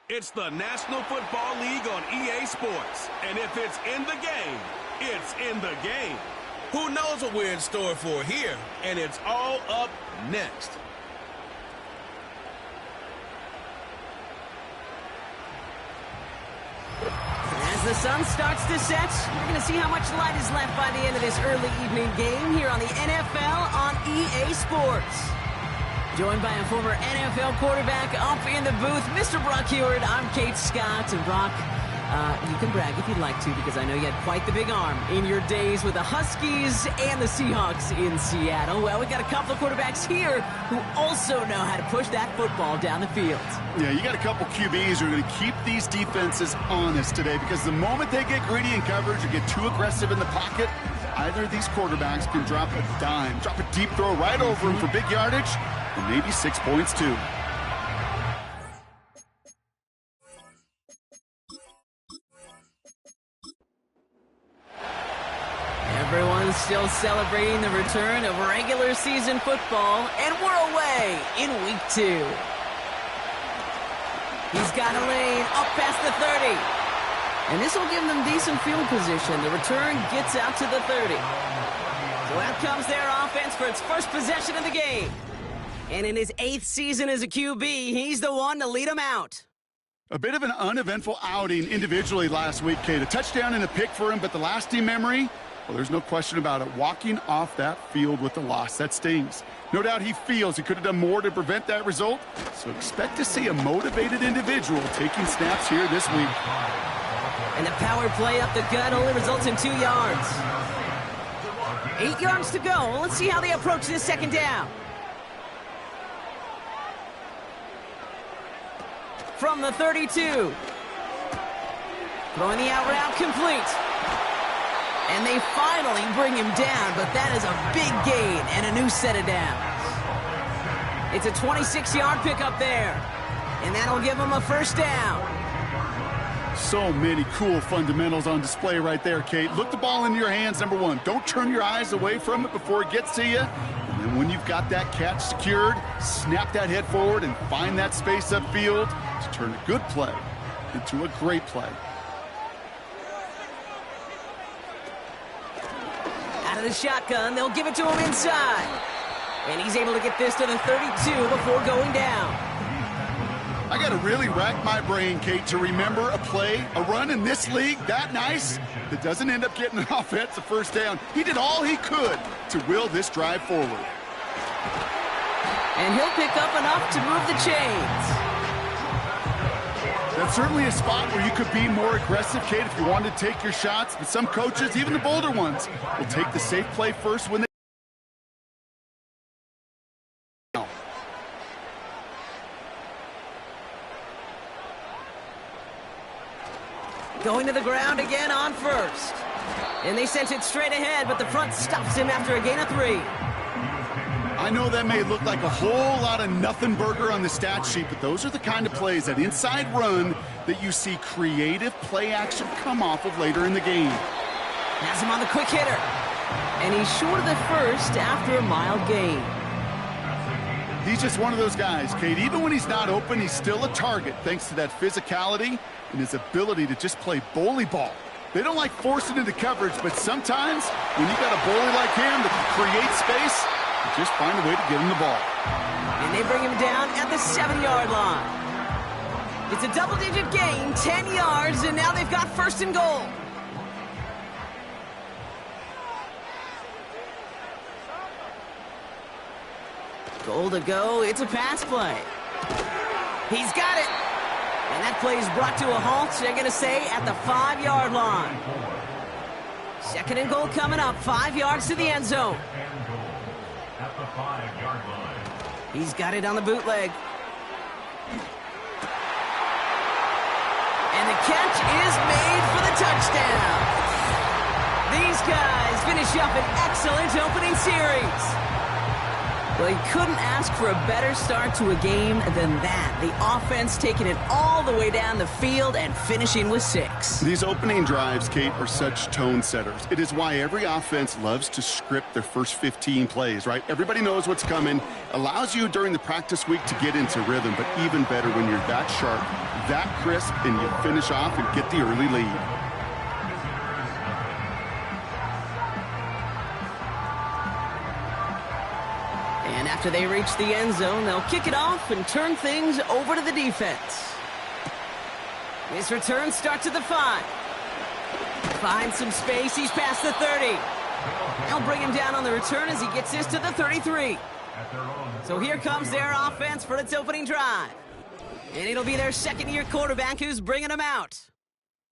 It's the National Football League on EA Sports. And if it's in the game, it's in the game. Who knows what we're in store for here? And it's all up next. As the sun starts to set, we're going to see how much light is left by the end of this early evening game here on the NFL on EA Sports. Joined by a former NFL quarterback up in the booth, Mr. Brock Heward. I'm Kate Scott. And Brock, you can brag if you'd like to, because I know you had quite the big arm in your days with the Huskies and the Seahawks in Seattle. Well, we got a couple of quarterbacks here who also know how to push that football down the field. Yeah, you got a couple QBs who are going to keep these defenses honest today, because the moment they get greedy in coverage or get too aggressive in the pocket, either of these quarterbacks can drop a dime, drop a deep throw right over him for big yardage, and maybe 6 points too. Everyone's still celebrating the return of regular season football, and we're away in week 2. He's got a lane up past the 30. And this will give them decent field position. The return gets out to the 30. So out comes their offense for its first possession of the game. And in his 8th season as a QB, he's the one to lead them out. A bit of an uneventful outing individually last week, Kate. A touchdown and a pick for him, but the lasting memory, well, there's no question about it. Walking off that field with the loss, that stings. No doubt he feels he could have done more to prevent that result, so expect to see a motivated individual taking snaps here this week. And the power play up the gut only results in 2 yards. 8 yards to go. Let's see how they approach this second down. From the 32. Throwing the out route complete. And they finally bring him down, but that is a big gain and a new set of downs. It's a 26-yard pickup there, and that'll give him a first down. So many cool fundamentals on display right there, Kate. Look the ball into your hands, number one. Don't turn your eyes away from it before it gets to you. And then when you've got that catch secured, snap that head forward and find that space upfield to turn a good play into a great play. Out of the shotgun, they'll give it to him inside. And he's able to get this to the 32 before going down. I got to really rack my brain, Kate, to remember a play, a run in this league that nice that doesn't end up getting an offensive first down. He did all he could to will this drive forward. And he'll pick up enough to move the chains. That's certainly a spot where you could be more aggressive, Kate, if you wanted to take your shots. But some coaches, even the bolder ones, will take the safe play first when they... Going to the ground again on first. And they sent it straight ahead, but the front stops him after a gain of 3. I know that may look like a whole lot of nothing burger on the stat sheet, but those are the kind of plays, that inside run, that you see creative play action come off of later in the game. Has him on the quick hitter. And he's short of the first after a mild gain. He's just one of those guys, Kate. Even when he's not open, he's still a target, thanks to that physicality and his ability to just play bully ball. They don't like forcing into coverage, but sometimes when you got a bully like him that can create space, you just find a way to get him the ball. And they bring him down at the 7-yard line. It's a double-digit gain, 10 yards, and now they've got first and goal. Goal to go. It's a pass play. He's got it. And that play is brought to a halt, they're going to say, at the 5-yard line. Second and goal coming up, 5 yards to the end zone. At the 5-yard line. He's got it on the bootleg. And the catch is made for the touchdown. These guys finish up an excellent opening series. Well, you couldn't ask for a better start to a game than that. The offense taking it all the way down the field and finishing with 6. These opening drives, Kate, are such tone setters. It is why every offense loves to script their first 15 plays, right? Everybody knows what's coming. Allows you during the practice week to get into rhythm, but even better when you're that sharp, that crisp, and you finish off and get the early lead. And after they reach the end zone, they'll kick it off and turn things over to the defense. This return starts at the 5. Finds some space. He's past the 30. They'll bring him down on the return as he gets this to the 33. So here comes their offense for its opening drive. And it'll be their second-year quarterback who's bringing them out.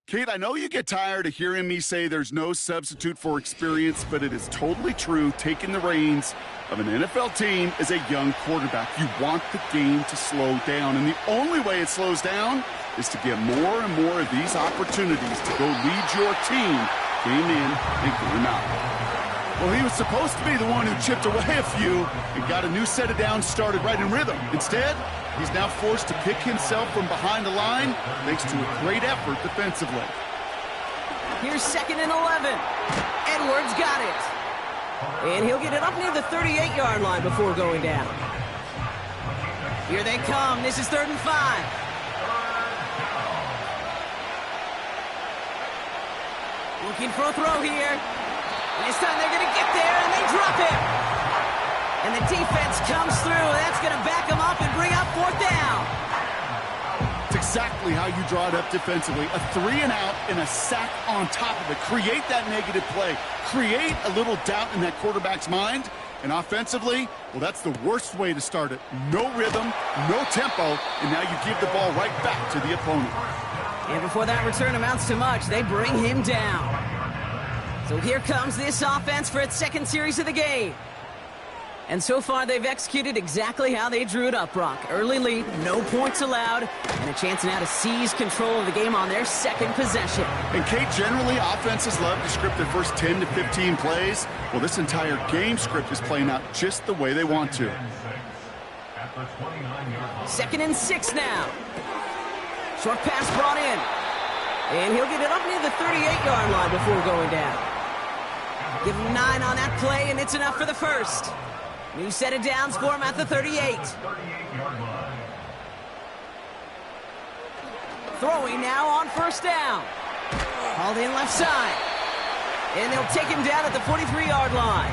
Kate, I know you get tired of hearing me say there's no substitute for experience, but it is totally true. Taking the reins of an NFL team is a young quarterback. You want the game to slow down, and the only way it slows down is to get more and more of these opportunities to go lead your team game in and game out. Well, he was supposed to be the one who chipped away a few and got a new set of downs started right in rhythm. Instead, he's now forced to pick himself from behind the line thanks to a great effort defensively. Here's 2nd and 11. Edwards got it. And he'll get it up near the 38-yard line before going down. Here they come. This is 3rd and 5. Looking for a throw here. And this time they're going to get there, and they drop it. And the defense comes through. That's going to back them up and bring up 4th down. It's exactly how you draw it up defensively. A 3-and-out and a sack on top of it. Create that negative play. Create a little doubt in that quarterback's mind. And offensively, well, that's the worst way to start it. No rhythm, no tempo, and now you give the ball right back to the opponent. And before that return amounts to much, they bring him down. So here comes this offense for its second series of the game. And so far, they've executed exactly how they drew it up, Brock. Early lead, no points allowed, and a chance now to seize control of the game on their second possession. And, Kate, generally, offenses love to script their first 10 to 15 plays. Well, this entire game script is playing out just the way they want to. 2nd and 6 now. Short pass brought in. And he'll get it up near the 38-yard line before going down. Give him 9 on that play, and it's enough for the first. New set of downs for him at the 38. Throwing now on 1st down. Hauled in left side. And they'll take him down at the 43-yard line.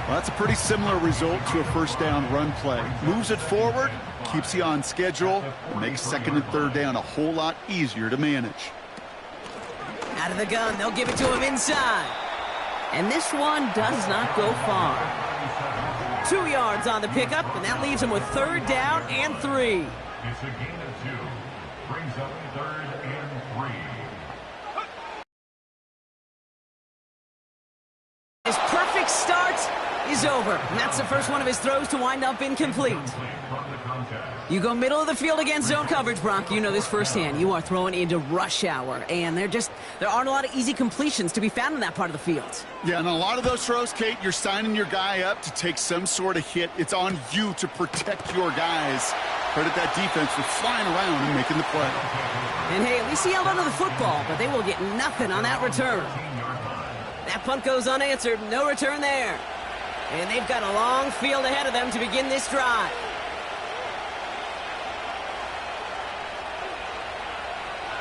Well, that's a pretty similar result to a 1st down run play. Moves it forward, keeps you on schedule, and makes 2nd and 3rd down a whole lot easier to manage. Out of the gun, they'll give it to him inside. And this one does not go far. 2 yards on the pickup, and that leaves him with 3rd down and 3. It's a gain of 2. Brings up 3rd and 3. His perfect start is over. And that's the first one of his throws to wind up incomplete. You go middle of the field against zone coverage, Brock. You know this firsthand. You are throwing into rush hour, and there aren't a lot of easy completions to be found in that part of the field. Yeah, and a lot of those throws, Kate, you're signing your guy up to take some sort of hit. It's on you to protect your guys. Credit that defense for flying around and making the play. And hey, at least he held onto the football, but they will get nothing on that return. That punt goes unanswered. No return there. And they've got a long field ahead of them to begin this drive.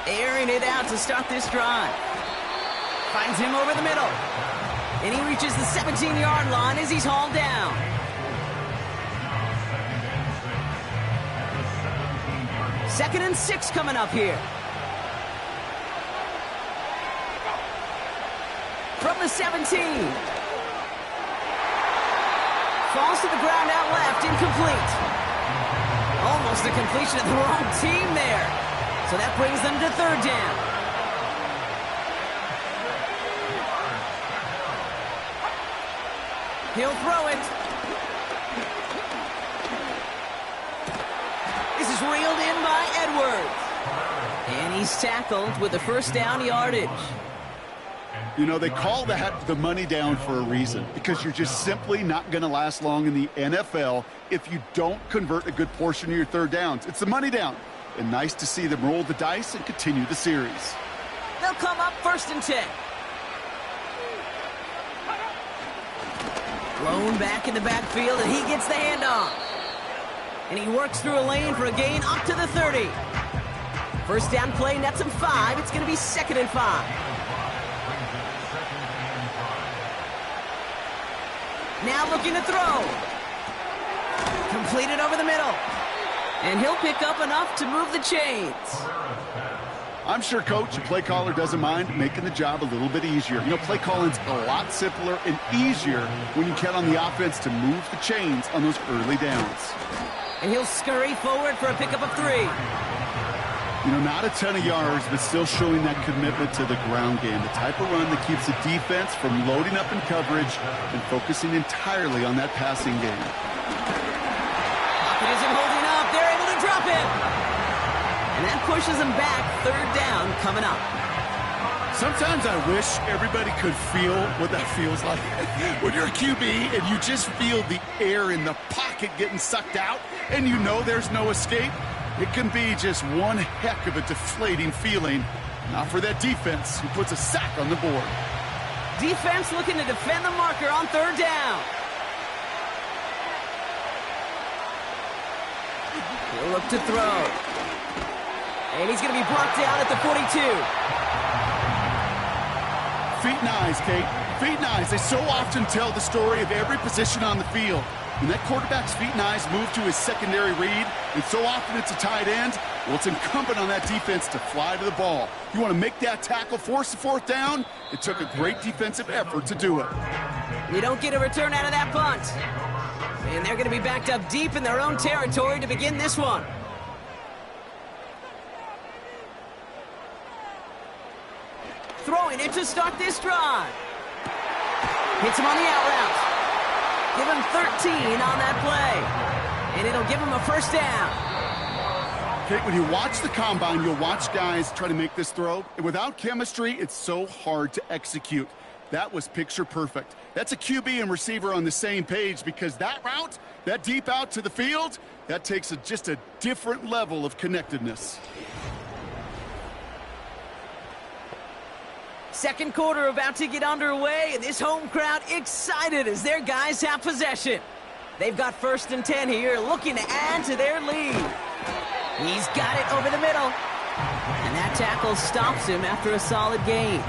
Airing it out to start this drive. Finds him over the middle. And he reaches the 17-yard line as he's hauled down. Second and 6 coming up here. From the 17. Falls to the ground out left, incomplete. Almost a completion of the wrong team there. So that brings them to 3rd down. He'll throw it. This is reeled in by Edwards. And he's tackled with the 1st down yardage. You know, they call that the money down for a reason, because you're just simply not going to last long in the NFL if you don't convert a good portion of your third downs. It's the money down. And nice to see them roll the dice and continue the series. They'll come up 1st and 10. Blown back in the backfield, and he gets the handoff. And he works through a lane for a gain up to the 30. First down play nets him 5. It's going to be 2nd and 5. Now looking to throw. Completed over the middle. And he'll pick up enough to move the chains. I'm sure Coach, the play caller, doesn't mind making the job a little bit easier. You know, play calling's a lot simpler and easier when you count on the offense to move the chains on those early downs. And he'll scurry forward for a pickup of 3. You know, not a ton of yards, but still showing that commitment to the ground game. The type of run that keeps the defense from loading up in coverage and focusing entirely on that passing game. Pocket isn't holding up. They're able to drop it. And that pushes them back. 3rd down coming up. Sometimes I wish everybody could feel what that feels like. When you're a QB and you just feel the air in the pocket getting sucked out and you know there's no escape, it can be just one heck of a deflating feeling. Not for that defense who puts a sack on the board. Defense looking to defend the marker on 3rd down. He'll look to throw. And he's going to be brought down at the 42. Feet and eyes, Kate. Feet and eyes. They so often tell the story of every position on the field. When that quarterback's feet and eyes move to his secondary read, and so often it's a tight end, well, it's incumbent on that defense to fly to the ball. You want to make that tackle, force the 4th down? It took a great defensive effort to do it. You don't get a return out of that punt. And they're going to be backed up deep in their own territory to begin this one. Throwing it to start this drive. Hits him on the out route. Give him 13 on that play. And it'll give him a 1st down. Okay, when you watch the combine, you'll watch guys try to make this throw. And without chemistry, it's so hard to execute. That was picture perfect. That's a QB and receiver on the same page, because that route, that deep out to the field, that takes just a different level of connectedness. 2nd quarter about to get underway, and this home crowd excited as their guys have possession. They've got 1st and 10 here, looking to add to their lead. He's got it over the middle. And that tackle stops him after a solid gain.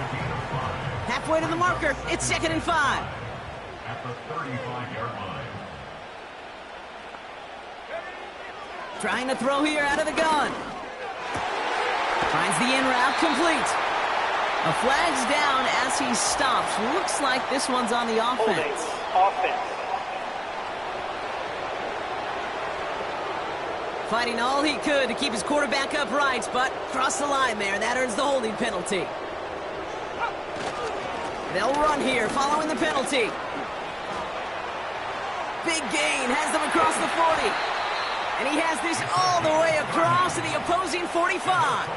Halfway to the marker, it's 2nd and 5. At the 35-yard line. Trying to throw here out of the gun. Finds the in route, complete. A flag's down as he stops. Looks like this one's on the offense. Fighting all he could to keep his quarterback upright, but crossed the line there. That earns the holding penalty. They'll run here following the penalty. Big gain has them across the 40. And he has this all the way across to the opposing 45.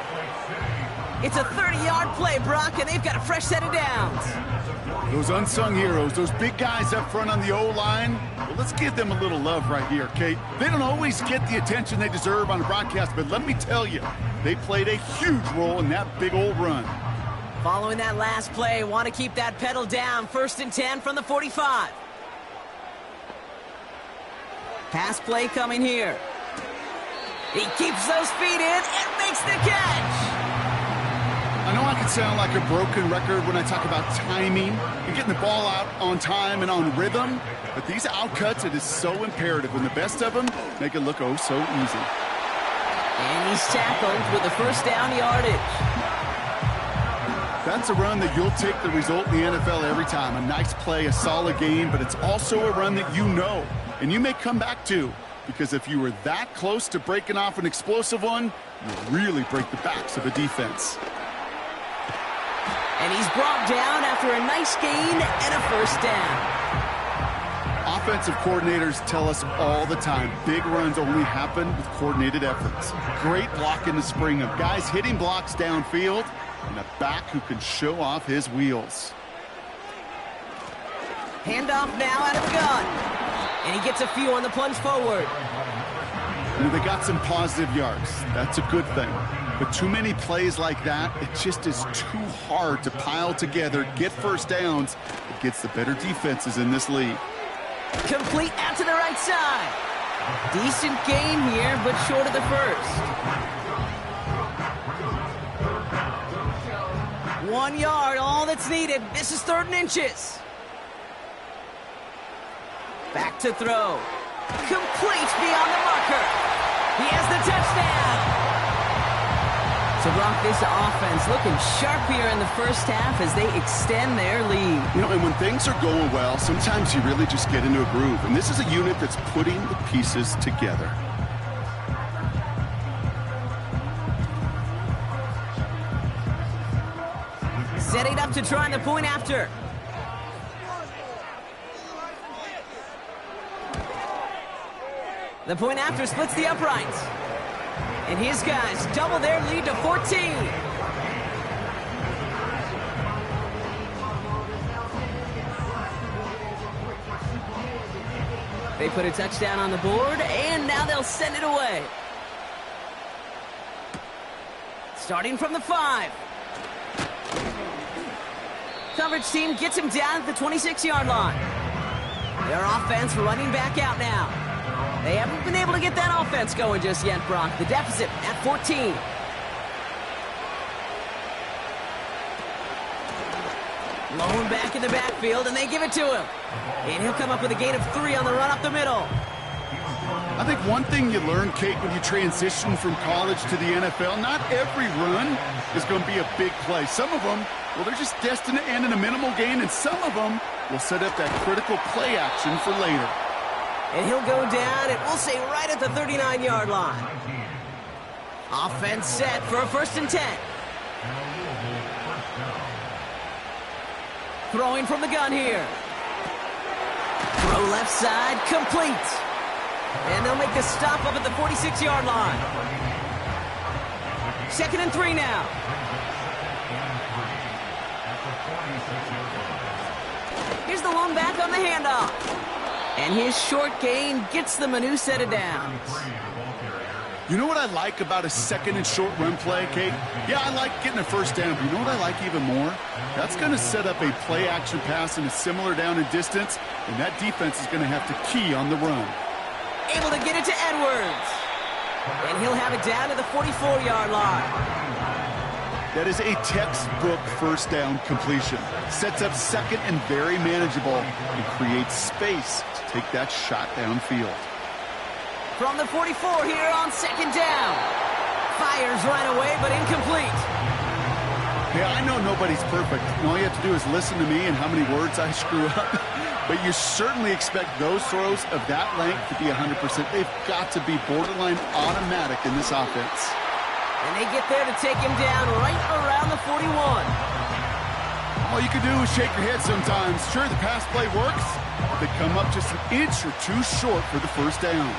It's a 30-yard play, Brock, and they've got a fresh set of downs. Those unsung heroes, those big guys up front on the O-line, well, let's give them a little love right here, Kate. They don't always get the attention they deserve on a broadcast, but let me tell you, they played a huge role in that big old run. Following that last play, want to keep that pedal down. 1st and 10 from the 45. Pass play coming here. He keeps those feet in and makes the catch. I know I can sound like a broken record when I talk about timing and getting the ball out on time and on rhythm, but these outcuts, it is so imperative, and the best of them make it look oh so easy. And he's tackled with the 1st down yardage. That's a run that you'll take the result in the NFL every time. A nice play, a solid game, but it's also a run that you know, and you may come back to, because if you were that close to breaking off an explosive one, you really break the backs of a defense. And he's brought down after a nice gain and a 1st down. defensive coordinators tell us all the time, big runs only happen with coordinated efforts. Great block in the spring of guys hitting blocks downfield and a back who can show off his wheels. Handoff now out of the gun. And he gets a few on the plunge forward. You know, they got some positive yards. That's a good thing. But too many plays like that, it just is too hard to pile together, get first downs against the better defenses in this league. Complete out to the right side. Decent gain here, but short of the first. 1 yard, all that's needed. This is 3rd and inches. Back to throw. Complete beyond the marker. He has the touchdown. So, Brock, this offense looking sharp here in the first half as they extend their lead. You know, and when things are going well, sometimes you really just get into a groove. And this is a unit that's putting the pieces together. Setting up to try the point after. The point after splits the uprights. And his guys double their lead to 14. They put a touchdown on the board, and now they'll send it away. Starting from the 5. Coverage team gets him down at the 26-yard line. Their offense running back out now. They haven't been able to get that offense going just yet, Brock. The deficit at 14. Lone back in the backfield, and they give it to him. And he'll come up with a gain of 3 on the run up the middle. I think one thing you learn, Kate, when you transition from college to the NFL, not every run is going to be a big play. Some of them, well, they're just destined to end in a minimal gain, and some of them will set up that critical play action for later. And he'll go down, and we'll say right at the 39-yard line. Offense set for a 1st and 10. Throwing from the gun here. Throw left side, complete. And they'll make the stop up at the 46-yard line. 2nd and 3 now. Here's the lone back on the handoff. And his short gain gets them a new set of downs. You know what I like about a 2nd and short run play, Kate? Yeah, I like getting a first down, but you know what I like even more? That's going to set up a play action pass in a similar down and distance, and that defense is going to have to key on the run. Able to get it to Edwards. And he'll have it down to the 44-yard line. That is a textbook first down completion. Sets up 2nd and very manageable and creates space to take that shot downfield. From the 44 here on 2nd down. Fires right away, but incomplete. Yeah, I know nobody's perfect. And all you have to do is listen to me and how many words I screw up. But you certainly expect those throws of that length to be 100%. They've got to be borderline automatic in this offense. And they get there to take him down right around the 41. All you can do is shake your head sometimes. Sure, the pass play works, but they come up just an inch or 2 short for the first down.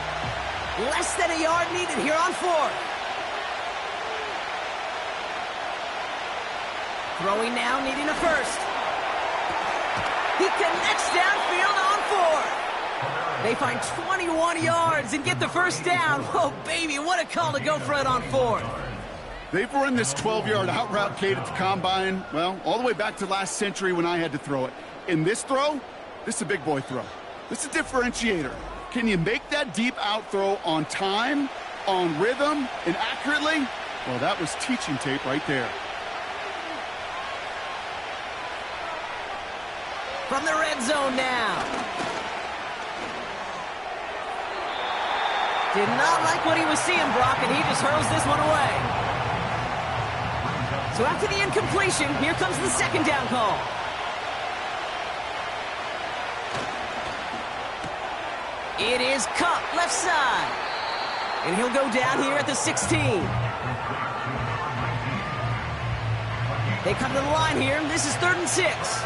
Less than a yard needed here on 4th. Throwing now, needing a first. He connects downfield on 4th. They find 21 yards and get the first down. Oh, baby, what a call to go for it on 4th. They've run this 12-yard out route, Kate, at the combine, well, all the way back to last century when I had to throw it. In this throw, this is a big boy throw. This is a differentiator. Can you make that deep out throw on time, on rhythm, and accurately? Well, that was teaching tape right there. From the red zone now. Did not like what he was seeing, Brock, and he just hurls this one away. So after the incompletion, here comes the 2nd down call. It is Cup, left side. And he'll go down here at the 16. They come to the line here. This is 3rd and 6.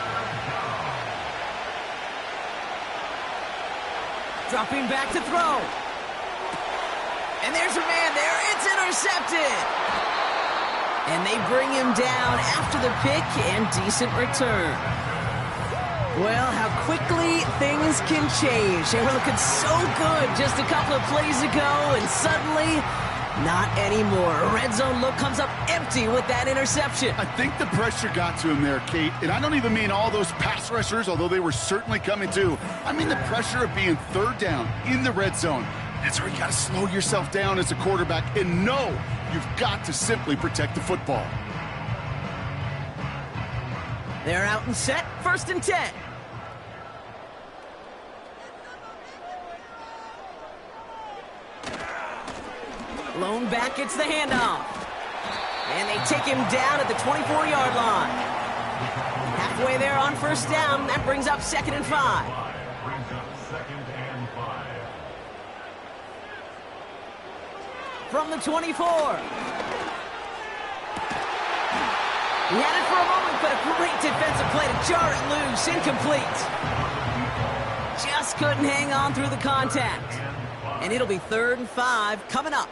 Dropping back to throw. And there's a man there. It's intercepted. And they bring him down after the pick and decent return. Well, how quickly things can change. They were looking so good just a couple of plays ago, and suddenly, not anymore. A red zone look comes up empty with that interception. I think the pressure got to him there, Kate. And I don't even mean all those pass rushers, although they were certainly coming too. I mean the pressure of being third down in the red zone. That's where you got to slow yourself down as a quarterback and know you've got to simply protect the football. They're out and set, 1st and 10. Blown back, gets the handoff. And they take him down at the 24-yard line. Halfway there on 1st down, that brings up 2nd and 5. From the 24. He had it for a moment, but a great defensive play to jar it loose. Incomplete. Just couldn't hang on through the contact. And it'll be 3rd and 5 coming up.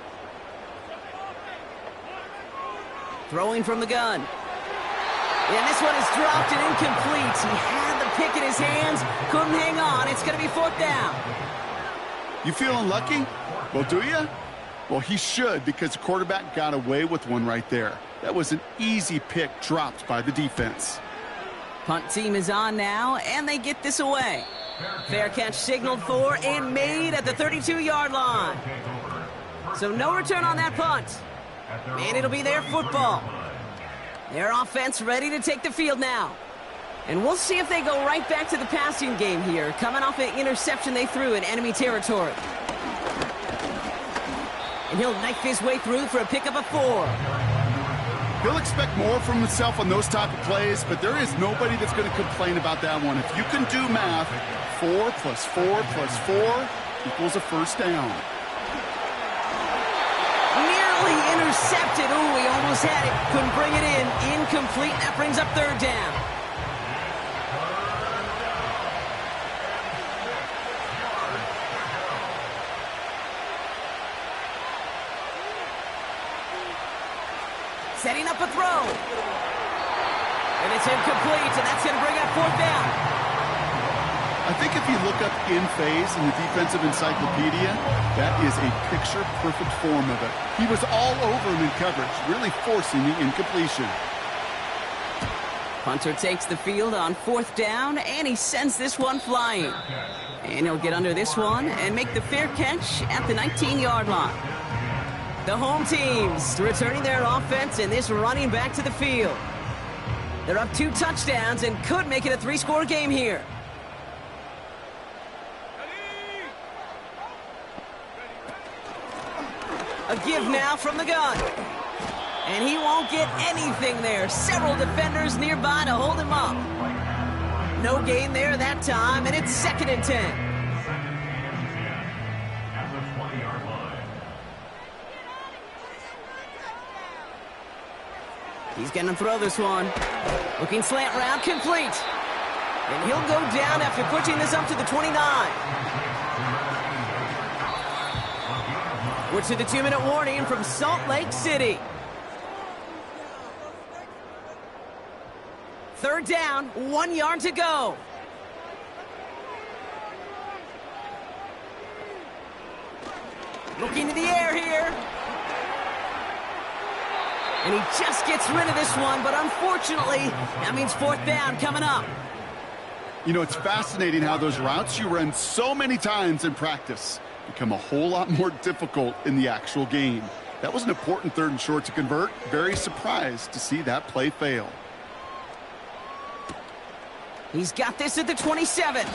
Throwing from the gun. And this one is dropped and incomplete. He had the pick in his hands, couldn't hang on. It's going to be 4th down. You feeling lucky? Well, do you? Well, he should, because the quarterback got away with one right there. That was an easy pick dropped by the defense. Punt team is on now, and they get this away. Fair catch signaled for and made at the 32-yard line. So no return on that punt. And it'll be their football. Their offense ready to take the field now. And we'll see if they go right back to the passing game here, coming off an interception they threw in enemy territory. And he'll knife his way through for a pickup of 4. He'll expect more from himself on those type of plays, but there is nobody that's going to complain about that one. If you can do math, 4 plus 4 plus 4 equals a 1st down. Nearly intercepted. Ooh, he almost had it. Couldn't bring it in. Incomplete. That brings up 3rd down. Setting up a throw. And it's incomplete, and that's going to bring up 4th down. I think if you look up in phase in the defensive encyclopedia, that is a picture-perfect form of it. He was all over him in coverage, really forcing the incompletion. Punter takes the field on 4th down, and he sends this one flying. And he'll get under this one and make the fair catch at the 19-yard line. The home teams returning their offense and this running back to the field. They're up 2 touchdowns and could make it a 3-score game here. A give now from the gun. And he won't get anything there. Several defenders nearby to hold him up. No gain there that time, and it's 2nd and 10. He's going to throw this one. Looking slant route, complete. And he'll go down after pushing this up to the 29. We're to the 2-minute warning from Salt Lake City. 3rd down, 1 yard to go. Looking to the air here. And he just gets rid of this one, but unfortunately, that means 4th down coming up. You know, it's fascinating how those routes you run so many times in practice become a whole lot more difficult in the actual game. That was an important 3rd and short to convert. Very surprised to see that play fail. He's got this at the 27.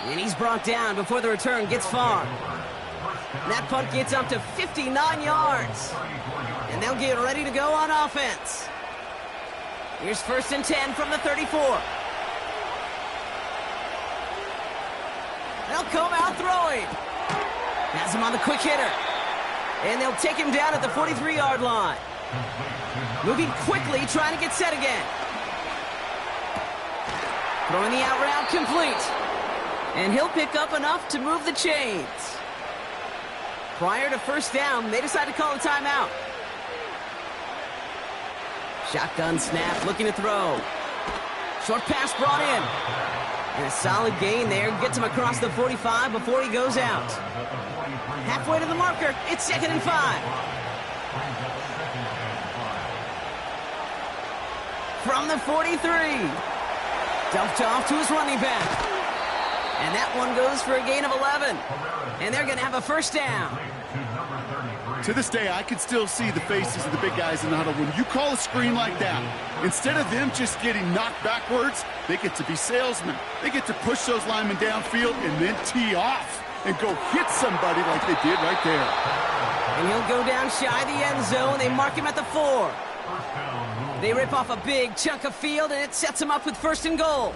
And he's brought down before the return gets far. And that punt gets up to 59 yards. And they'll get ready to go on offense. Here's 1st and 10 from the 34. They'll come out throwing. Has him on the quick hitter. And they'll take him down at the 43-yard line. Moving quickly, trying to get set again. Throwing the out route, complete. And he'll pick up enough to move the chains. Prior to first down, they decide to call a timeout. Shotgun snap, looking to throw. Short pass brought in. And a solid gain there. Gets him across the 45 before he goes out. Halfway to the marker. It's 2nd and 5. From the 43. Dumped off to his running back. And that one goes for a gain of 11. And they're going to have a first down. To this day, I can still see the faces of the big guys in the huddle. When you call a screen like that, instead of them just getting knocked backwards, they get to be salesmen. They get to push those linemen downfield and then tee off and go hit somebody like they did right there. And he'll go down shy of the end zone. They mark him at the 4. They rip off a big chunk of field, and it sets him up with 1st and goal.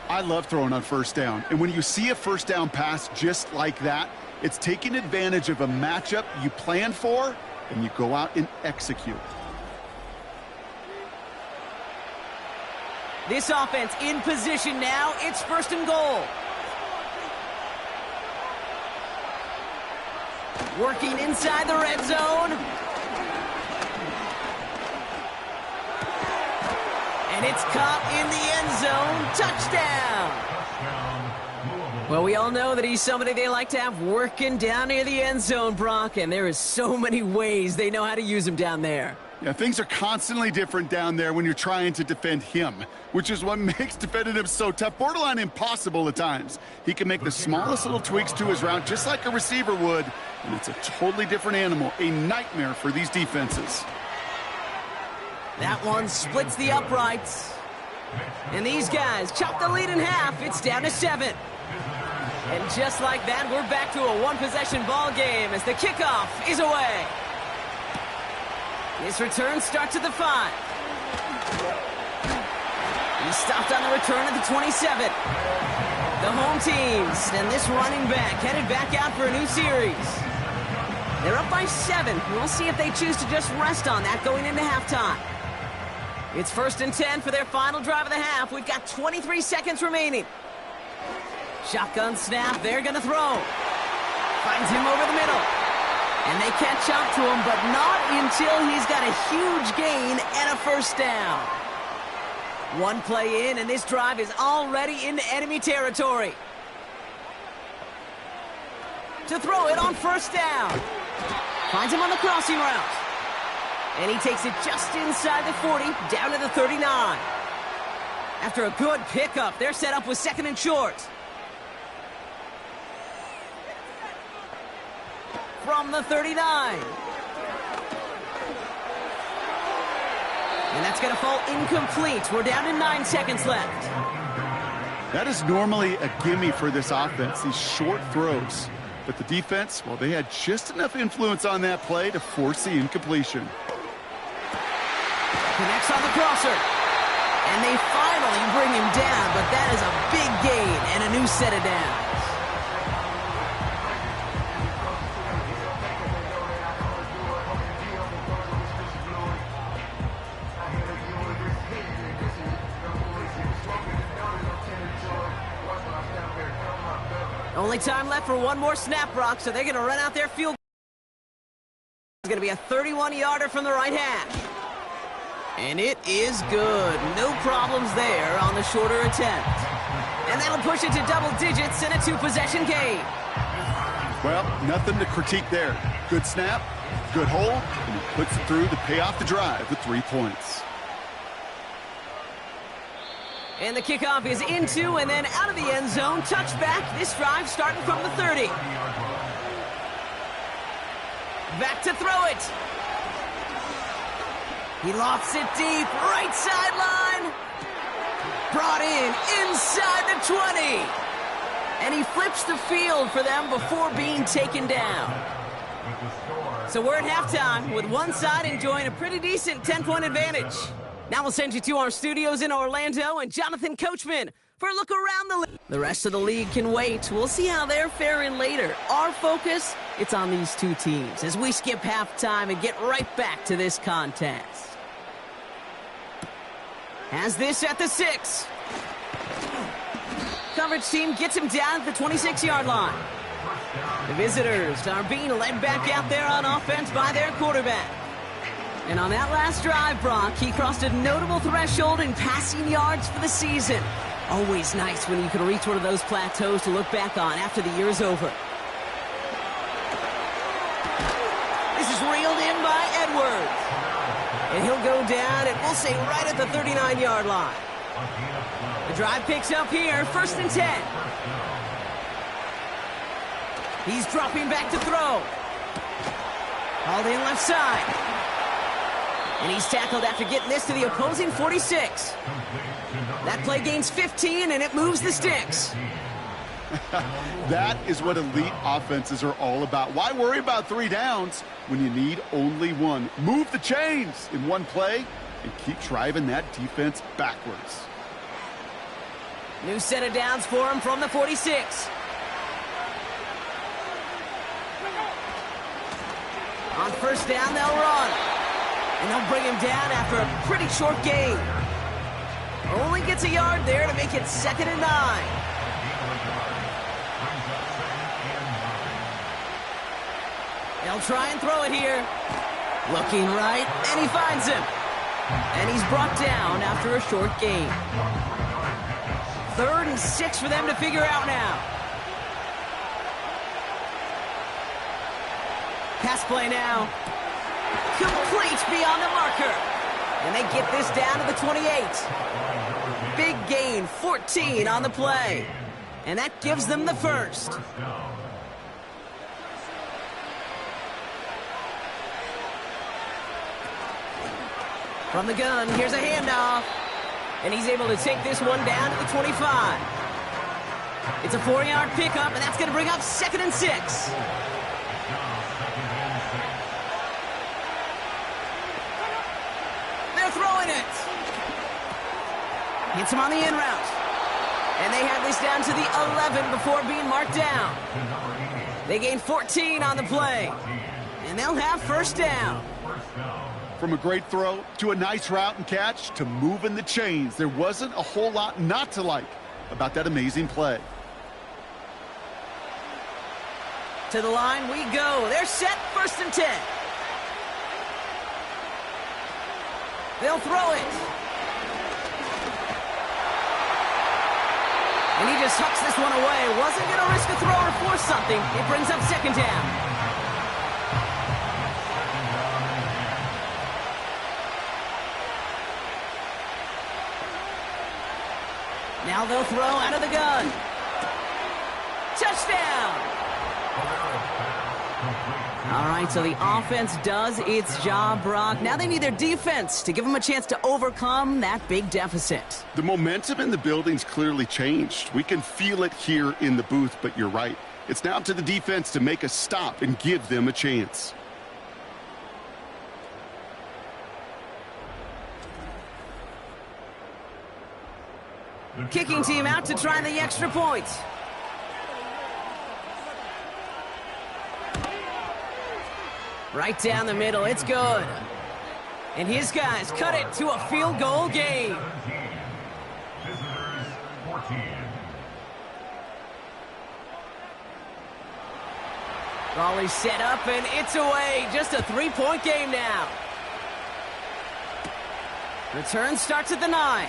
I love throwing on first down. And when you see a first down pass just like that, it's taking advantage of a matchup you plan for, and you go out and execute. This offense in position now. It's 1st and goal. Working inside the red zone. And it's caught in the end zone. Touchdown. Well, we all know that he's somebody they like to have working down near the end zone, Brock, and there is so many ways they know how to use him down there. Yeah, things are constantly different down there when you're trying to defend him, which is what makes defending him so tough, borderline impossible at times. He can make the smallest little tweaks to his route just like a receiver would, and it's a totally different animal, a nightmare for these defenses. That one splits the uprights. And these guys chop the lead in half. It's down to 7. And just like that, we're back to a one-possession ball game as the kickoff is away. This return starts at the 5. He stopped on the return at the 27. The home teams and this running back headed back out for a new series. They're up by 7. We'll see if they choose to just rest on that going into halftime. It's 1st and 10 for their final drive of the half. We've got 23 seconds remaining. Shotgun snap, they're going to throw. Finds him over the middle. And they catch up to him, but not until he's got a huge gain and a first down. One play in, and this drive is already into enemy territory. To throw it on first down. Finds him on the crossing route. And he takes it just inside the 40, down to the 39. After a good pickup, they're set up with 2nd and short. From the 39. And that's going to fall incomplete. We're down to 9 seconds left. That is normally a gimme for this offense, these short throws. But the defense, well, they had just enough influence on that play to force the incompletion. Connects on the crosser. And they finally bring him down, but that is a big gain and a new set of downs. Only time left for one more snap, Brock, so they're going to run out their field. It's going to be a 31-yarder from the right hash. And it is good. No problems there on the shorter attempt. And that'll push it to double digits in a 2-possession game. Well, nothing to critique there. Good snap, good hold, and he puts it through to pay off the drive with 3 points. And the kickoff is into and then out of the end zone. Touchback. This drive starting from the 30. Back to throw it. He lofts it deep. Right sideline. Brought in inside the 20. And he flips the field for them before being taken down. So we're at halftime with one side enjoying a pretty decent 10-point advantage. Now we'll send you to our studios in Orlando and Jonathan Coachman for a look around the league. The rest of the league can wait. We'll see how they're faring later. Our focus, it's on these two teams as we skip halftime and get right back to this contest. Has this at the 6. coverage team gets him down at the 26-yard line. The visitors are being led back out there on offense by their quarterback. And on that last drive, Brock, he crossed a notable threshold in passing yards for the season. Always nice when you can reach one of those plateaus to look back on after the year is over. This is reeled in by Edwards. And he'll go down, and we'll say right at the 39-yard line. The drive picks up here, 1st and 10. He's dropping back to throw. Hauled in left side. And he's tackled after getting this to the opposing 46. That play gains 15, and it moves the sticks. That is what elite offenses are all about. Why worry about 3 downs when you need only 1? Move the chains in one play and keep driving that defense backwards. New set of downs for him from the 46. On 1st down, they'll run. And they'll bring him down after a pretty short gain. Only gets a yard there to make it 2nd and 9. They'll try and throw it here. Looking right, and he finds him. And he's brought down after a short gain. 3rd and 6 for them to figure out now. Pass play now. Complete beyond the marker. And they get this down to the 28. Big gain, 14 on the play. And that gives them the 1st. From the gun, here's a handoff. And he's able to take this one down to the 25. It's a 4-yard pickup, and that's going to bring up 2nd and 6. Throwing it. Hits him on the in route. And they have this down to the 11 before being marked down. They gain 14 on the play. And they'll have 1st down. From a great throw to a nice route and catch to moving the chains, there wasn't a whole lot not to like about that amazing play. To the line we go. They're set, 1st and 10. They'll throw it. And he just hucks this one away. Wasn't going to risk a throw or force something. It brings up 2nd down. Now they'll throw out of the gun. Touchdown! All right, so the offense does its job, Brock. Now they need their defense to give them a chance to overcome that big deficit. The momentum in the building's clearly changed. We can feel it here in the booth, but you're right. It's now up to the defense to make a stop and give them a chance. Kicking team out to try the extra point. Right down the middle, it's good. And his guys cut it to a field goal game. Visitors 14. Raleigh's set up, and it's away. Just a 3-point game now. Return starts at the 9.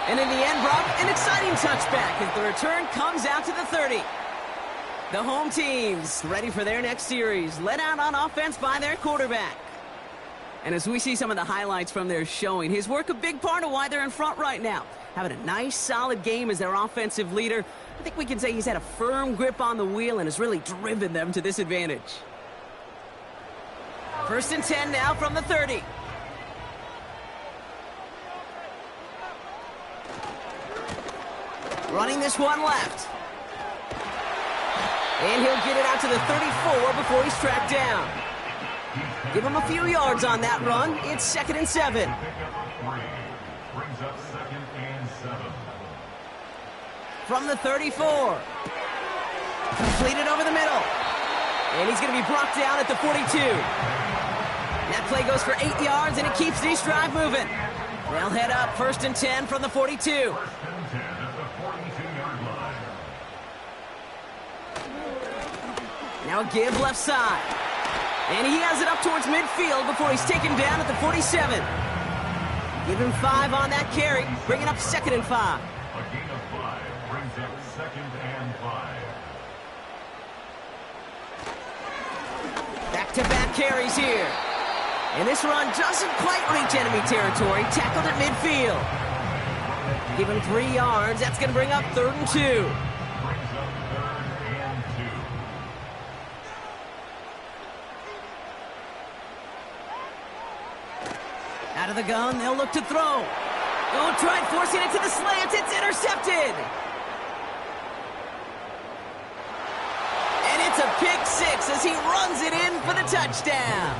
And in the end, Brock, an exciting touchback as the return comes out to the 30. The home team's ready for their next series, led out on offense by their quarterback. And as we see some of the highlights from their showing, his work a big part of why they're in front right now. Having a nice, solid game as their offensive leader. I think we can say he's had a firm grip on the wheel and has really driven them to this advantage. 1st and 10 now from the 30. Running this one left. And he'll get it out to the 34 before he's tracked down. Give him a few yards on that run. It's 2nd and 7. Brings up 2nd and 7. From the 34. Completed over the middle. And he's going to be brought down at the 42. That play goes for 8 yards, and it keeps this drive moving. They'll head up 1st and 10 from the 42. Now a give left side. And he has it up towards midfield before he's taken down at the 47. Give him 5 on that carry, bringing up 2nd and 5. A gain of 5 brings up 2nd and 5. Back-to-back carries here. And this run doesn't quite reach enemy territory. Tackled at midfield. Give him 3 yards. That's going to bring up 3rd and 2. Brings up 3rd and 2. Out of the gun, they'll look to throw. Oh, tried forcing it to the slant. It's intercepted. And it's a pick 6 as he runs it in for the touchdown.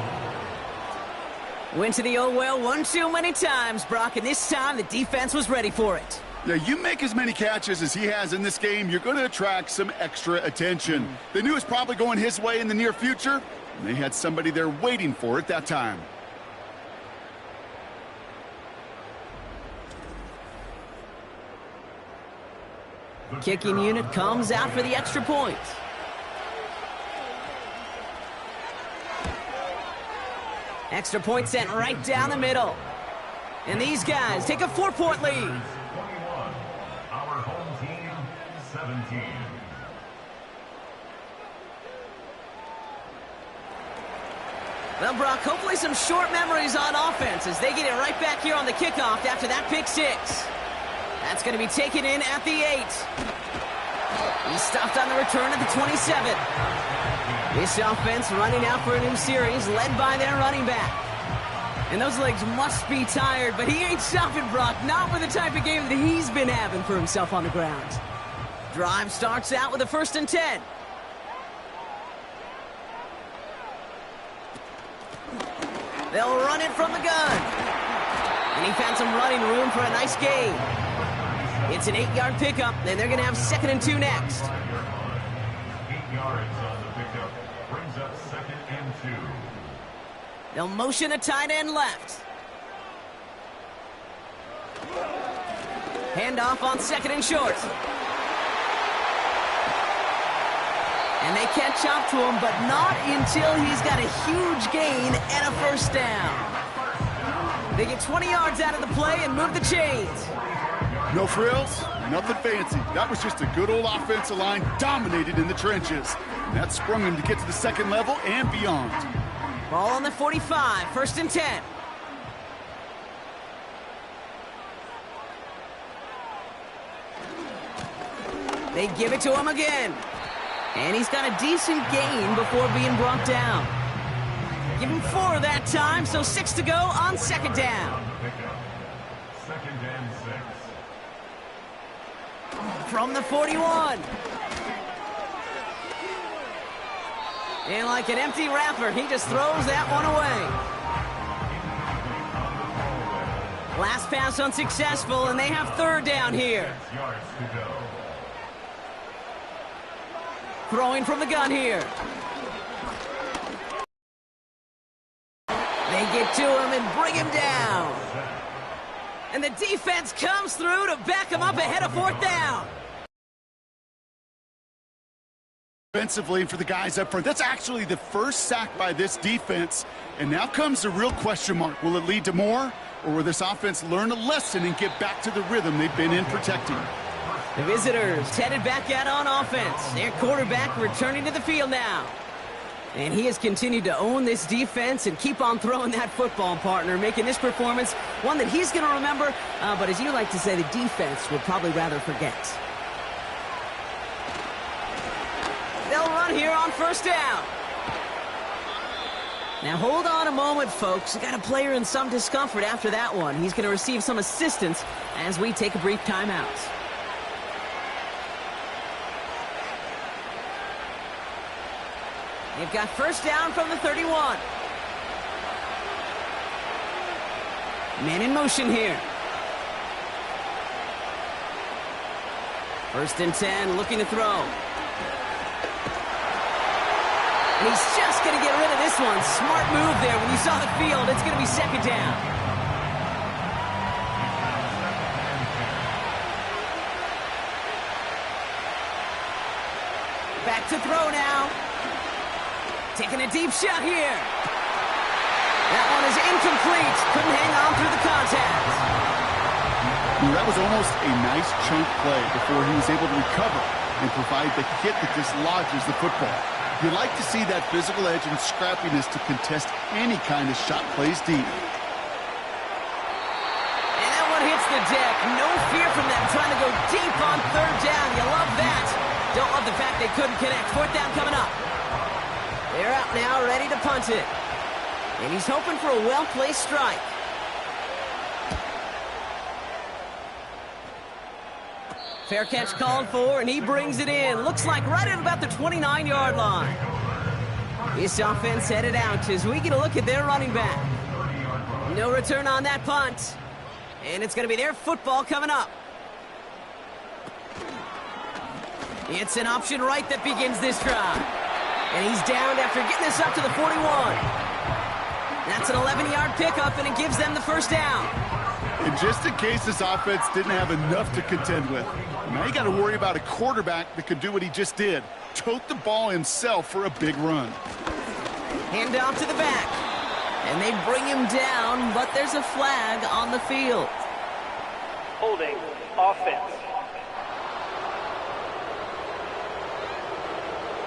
Went to the old well one too many times, Brock, and this time the defense was ready for it. Yeah, you make as many catches as he has in this game, you're going to attract some extra attention. They knew it was probably going his way in the near future, and they had somebody there waiting for it that time. Kicking unit comes out for the extra point. Extra point sent right down the middle. And these guys take a 4-point lead. 21. Our home team, 17. Well, Brock, hopefully some short memories on offense as they get it right back here on the kickoff after that pick 6. That's going to be taken in at the 8. He's stopped on the return at the 27. This offense running out for a new series, led by their running back. And those legs must be tired, but he ain't stopping, Brock. Not with the type of game that he's been having for himself on the ground. Drive starts out with a 1st and 10. They'll run it from the gun. And he found some running room for a nice gain. It's an 8-yard pickup, and they're going to have 2nd and 2 next. 8 yards on the pickup brings up 2nd and 2. They'll motion a tight end left. Handoff on 2nd and short. And they catch up to him, but not until he's got a huge gain and a 1st down. They get 20 yards out of the play and move the chains. No frills, nothing fancy. That was just a good old offensive line dominated in the trenches. And that sprung him to get to the 2nd level and beyond. Ball on the 45, 1st and 10. They give it to him again. And he's got a decent gain before being brought down. Give him 4 that time, so 6 to go on 2nd down. 2nd and 6. From the 41. And like an empty wrapper, he just throws that one away. Last pass unsuccessful, and they have 3rd down here. 6 yards to go. Throwing from the gun here. They get to him and bring him down. And the defense comes through to back him up ahead of 4th down. Defensively for the guys up front. That's actually the first sack by this defense. And now comes the real question mark. Will it lead to more? Or will this offense learn a lesson and get back to the rhythm they've been in protecting? The visitors headed back out on offense. Their quarterback returning to the field now. And he has continued to own this defense and keep on throwing that football, partner, making this performance one that he's going to remember, but as you like to say, the defense would probably rather forget. They'll run here on 1st down. Now hold on a moment, folks. We got a player in some discomfort after that one. He's going to receive some assistance as we take a brief timeout. They've got 1st down from the 31. Man in motion here. 1st and 10, looking to throw. And he's just going to get rid of this one. Smart move there. When you saw the field, it's going to be 2nd down. Back to throw now. Taking a deep shot here. That one is incomplete. Couldn't hang on through the contact. That was almost a nice chunk play before he was able to recover and provide the hit that dislodges the football. You like to see that physical edge and scrappiness to contest any kind of shot plays deep. And that one hits the deck. No fear from them trying to go deep on third down. You love that. Don't love the fact they couldn't connect. Fourth down coming up. They're out now, ready to punt it. And he's hoping for a well-placed strike. Fair catch called for, and he brings it in. Looks like right at about the 29-yard line. This offense headed out as we get a look at their running back. No return on that punt. And it's going to be their football coming up. It's an option right that begins this drive. And he's downed after getting this up to the 41. That's an 11-yard pickup, and it gives them the first down. And just in case this offense didn't have enough to contend with, now you got to worry about a quarterback that could do what he just did. Tote the ball himself for a big run. Hand off to the back. And they bring him down, but there's a flag on the field. Holding offense.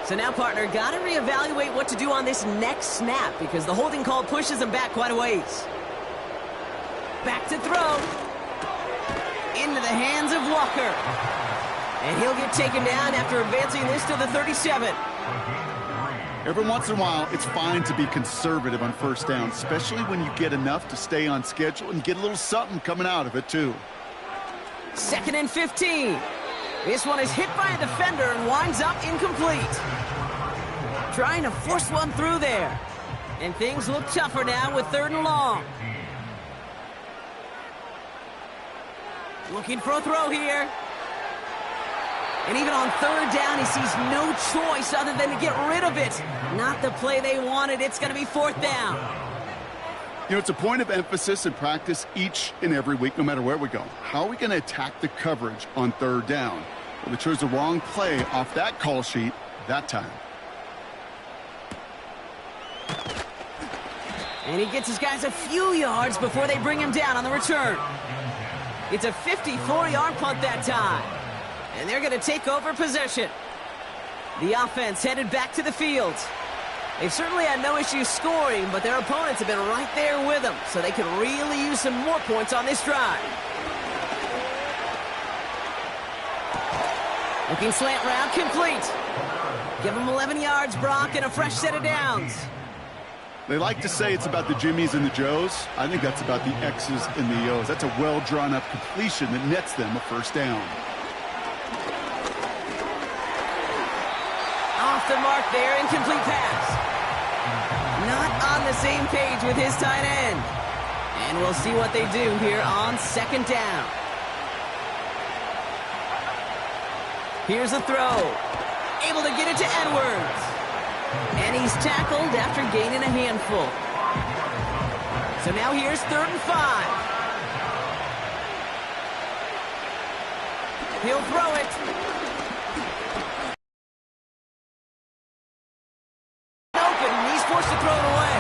So now, partner, got to reevaluate what to do on this next snap because the holding call pushes him back quite a ways. Back to throw. Into the hands of Walker. And he'll get taken down after advancing this to the 37. Every once in a while, it's fine to be conservative on first down, especially when you get enough to stay on schedule and get a little something coming out of it, too. 2nd and 15. This one is hit by a defender and winds up incomplete. Trying to force one through there. And things look tougher now with 3rd and long. Looking for a throw here. And even on 3rd down, he sees no choice other than to get rid of it. Not the play they wanted. It's going to be 4th down. You know, it's a point of emphasis in practice each and every week, no matter where we go. How are we going to attack the coverage on 3rd down? Well, they chose the wrong play off that call sheet that time. And he gets his guys a few yards before they bring him down on the return. It's a 54-yard punt that time. And they're going to take over possession. The offense headed back to the field. They've certainly had no issue scoring, but their opponents have been right there with them, so they could really use some more points on this drive. Looking slant route complete. Give them 11 yards, Brock, and a fresh set of downs. They like to say it's about the Jimmies and the Joes. I think that's about the X's and the O's. That's a well-drawn-up completion that nets them a first down. Off the mark there, incomplete pass. Not on the same page with his tight end. And we'll see what they do here on 2nd down. Here's a throw. Able to get it to Edwards. And he's tackled after gaining a handful. So now here's 3rd and 5. He'll throw it. Open, and he's forced to throw it away.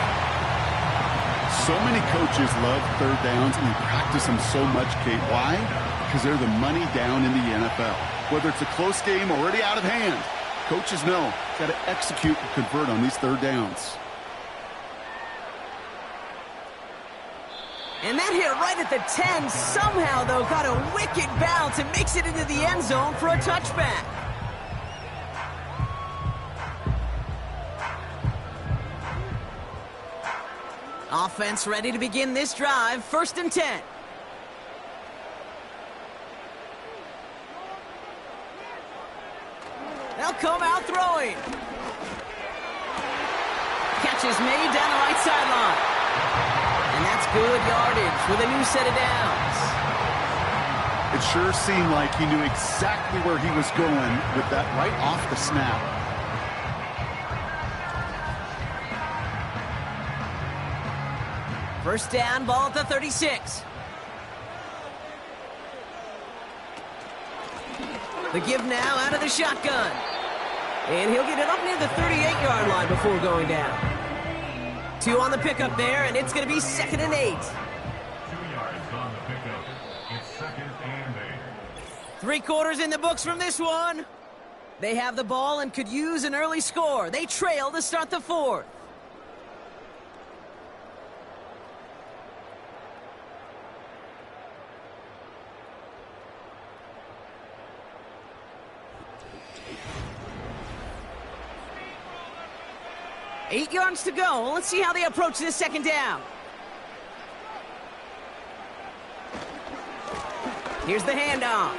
So many coaches love 3rd downs, and they practice them so much, Kate. Why? Because they're the money down in the NFL. Whether it's a close game already out of hand, coaches know got to execute and convert on these 3rd downs. And that hit right at the 10 somehow, though, got a wicked bounce and makes it into the end zone for a touchback. Offense ready to begin this drive. 1st and 10. They'll come out throwing. Catch is made down the right sideline. And that's good yardage with a new set of downs. It sure seemed like he knew exactly where he was going with that right off the snap. First down, ball at the 36. The give now out of the shotgun. And he'll get it up near the 38-yard line before going down. 2 on the pickup there, and it's going to be 2nd and 8. 2 yards on the pickup. It's 2nd and 8. 3 quarters in the books from this one. They have the ball and could use an early score. They trail to start the 4th. Eight yards to go. Let's see how they approach this 2nd down. Here's the handoff.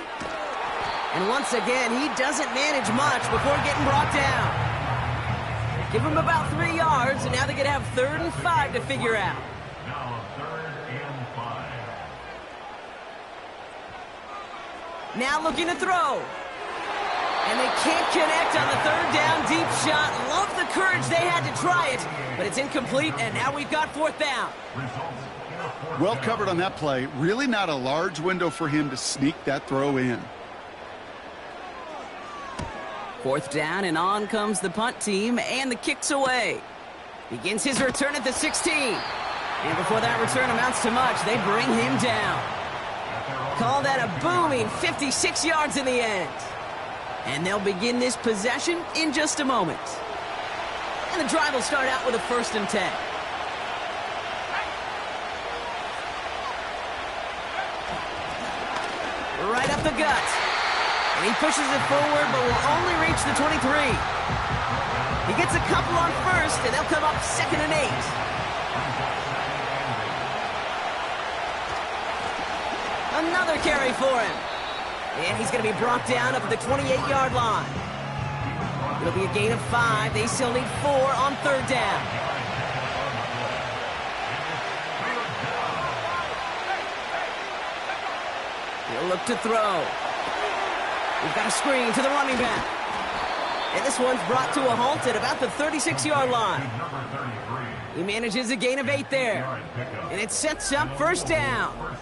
And once again, he doesn't manage much before getting brought down. Give him about 3 yards, and now they're going to have 3rd and 5 to figure out. Now 3rd and 5. Now looking to throw. And they can't connect on the 3rd down deep shot. Love the courage they had to try it, but it's incomplete, and now we've got 4th down. Well covered on that play. Really not a large window for him to sneak that throw in. 4th down, and on comes the punt team, and the kick's away. Begins his return at the 16. And before that return amounts to much, they bring him down. Call that a booming 56 yards in the end. And they'll begin this possession in just a moment. And the drive will start out with a 1st and 10. Right up the gut. And he pushes it forward, but will only reach the 23. He gets a couple on 1st, and they'll come up 2nd and 8. Another carry for him. And he's going to be brought down up at the 28-yard line. It'll be a gain of 5. They still need 4 on 3rd down. He'll look to throw. We've got a screen to the running back. And this one's brought to a halt at about the 36-yard line. He manages a gain of 8 there. And it sets up 1st down.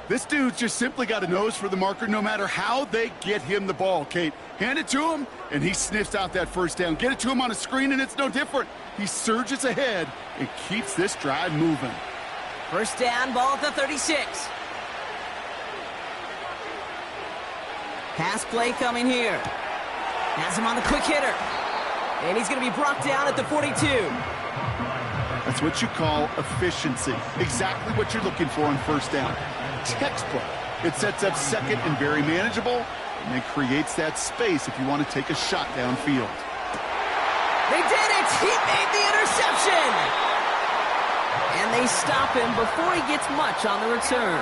This dude's just simply got a nose for the marker no matter how they get him the ball, Kate. Hand it to him, and he sniffs out that 1st down. Get it to him on a screen, and it's no different. He surges ahead and keeps this drive moving. 1st down, ball at the 36. Pass play coming here. Has him on the quick hitter. And he's going to be brought down at the 42. That's what you call efficiency. Exactly what you're looking for on 1st down. Textbook. It sets up 2nd and very manageable, and then creates that space if you want to take a shot downfield. They did it! He made the interception! And they stop him before he gets much on the return.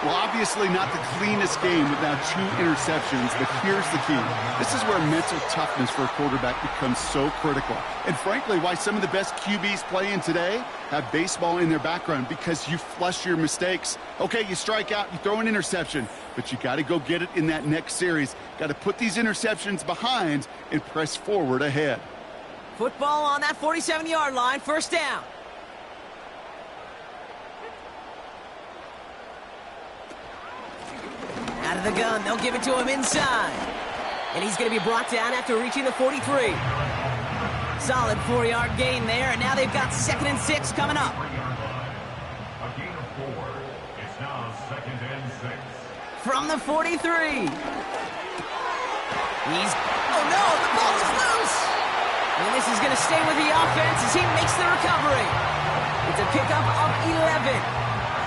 Well, obviously not the cleanest game with now 2 interceptions, but here's the key. This is where mental toughness for a quarterback becomes so critical. And frankly, why some of the best QBs playing today have baseball in their background, because you flush your mistakes. Okay, you strike out, you throw an interception, but you got to go get it in that next series. Got to put these interceptions behind and press forward ahead. Football on that 47-yard line, 1st down. Out of the gun, they'll give it to him inside. And he's going to be brought down after reaching the 43. Solid 4-yard gain there, and now they've got 2nd and 6 coming up. A gain of 4. It's now 2nd and 6. From the 43. Oh no, the ball is loose! And this is going to stay with the offense as he makes the recovery. It's a pickup of 11.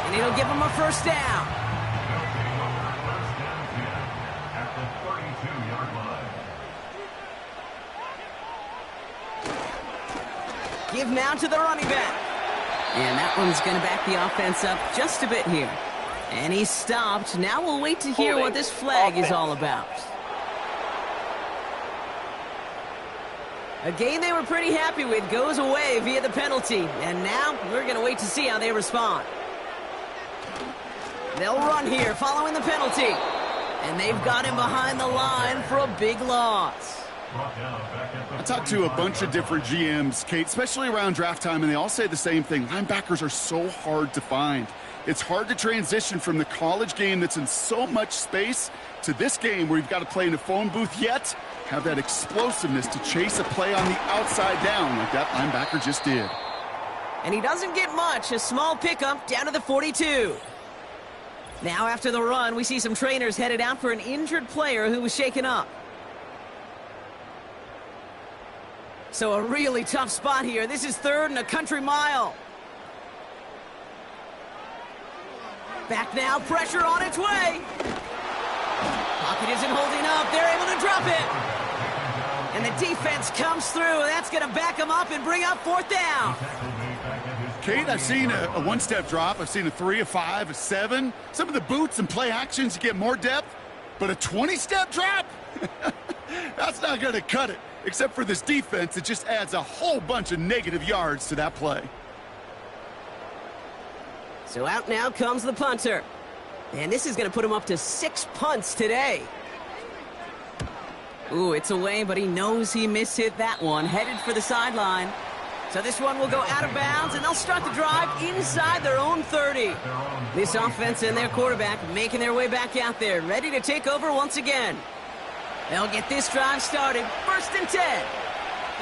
And it'll give him a 1st down. Give now to the running back. And that one's going to back the offense up just a bit here. And he's stopped. Now we'll wait to hear what this flag is all about. A game they were pretty happy with goes away via the penalty. And now we're going to wait to see how they respond. They'll run here following the penalty. And they've got him behind the line for a big loss. I talked to a bunch of different GMs, Kate, especially around draft time, and they all say the same thing. Linebackers are so hard to find. It's hard to transition from the college game that's in so much space to this game where you've got to play in a phone booth, yet have that explosiveness to chase a play on the outside down like that linebacker just did. And he doesn't get much. A small pickup down to the 42. Now after the run, we see some trainers headed out for an injured player who was shaken up. So a really tough spot here. This is 3rd and a country mile. Back now, pressure on its way. Pocket isn't holding up. They're able to drop it. And the defense comes through. That's going to back them up and bring up 4th down. Kate, I've seen a one-step drop. I've seen a 3, a 5, a 7. Some of the boots and play actions get more depth, but a 20-step drop? That's not going to cut it. Except for this defense, it just adds a whole bunch of negative yards to that play. So out now comes the punter. And this is going to put him up to 6 punts today. Ooh, it's away, but he knows he mishit that one. Headed for the sideline. So this one will go out of bounds, and they'll start the drive inside their own 30. This offense and their quarterback making their way back out there, ready to take over once again. They'll get this drive started, 1st and 10.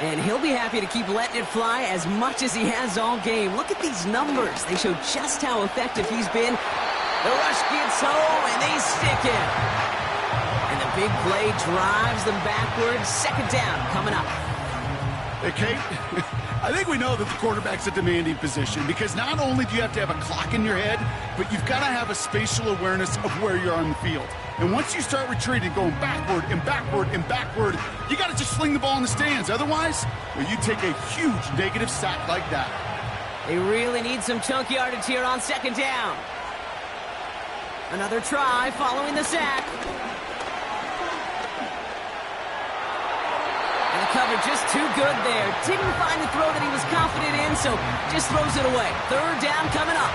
And he'll be happy to keep letting it fly as much as he has all game. Look at these numbers. They show just how effective he's been. The rush gets home, and they stick it. And the big play drives them backwards. 2nd down coming up. Hey, Kate, I think we know that the quarterback's a demanding position because not only do you have to have a clock in your head, but you've got to have a spatial awareness of where you're on the field. And once you start retreating, going backward and backward and backward, you got to just fling the ball in the stands. Otherwise, well, you take a huge negative sack like that. They really need some chunk yardage here on 2nd down. Another try following the sack. And the cover just too good there. Didn't find the throw that he was confident in, so just throws it away. 3rd down coming up.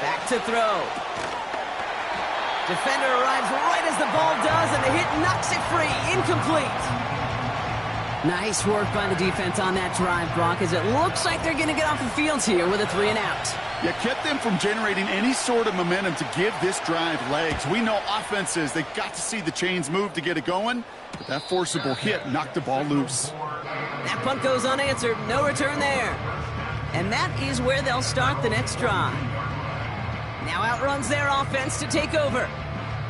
Back to throw. Defender arrives right as the ball does, and the hit knocks it free. Incomplete. Nice work by the defense on that drive, Brock, as it looks like they're going to get off the field here with a 3 and out. You kept them from generating any sort of momentum to give this drive legs. We know offenses, they've got to see the chains move to get it going, but that forcible hit knocked the ball loose. That punt goes unanswered. No return there. And that is where they'll start the next drive. Now outruns their offense to take over.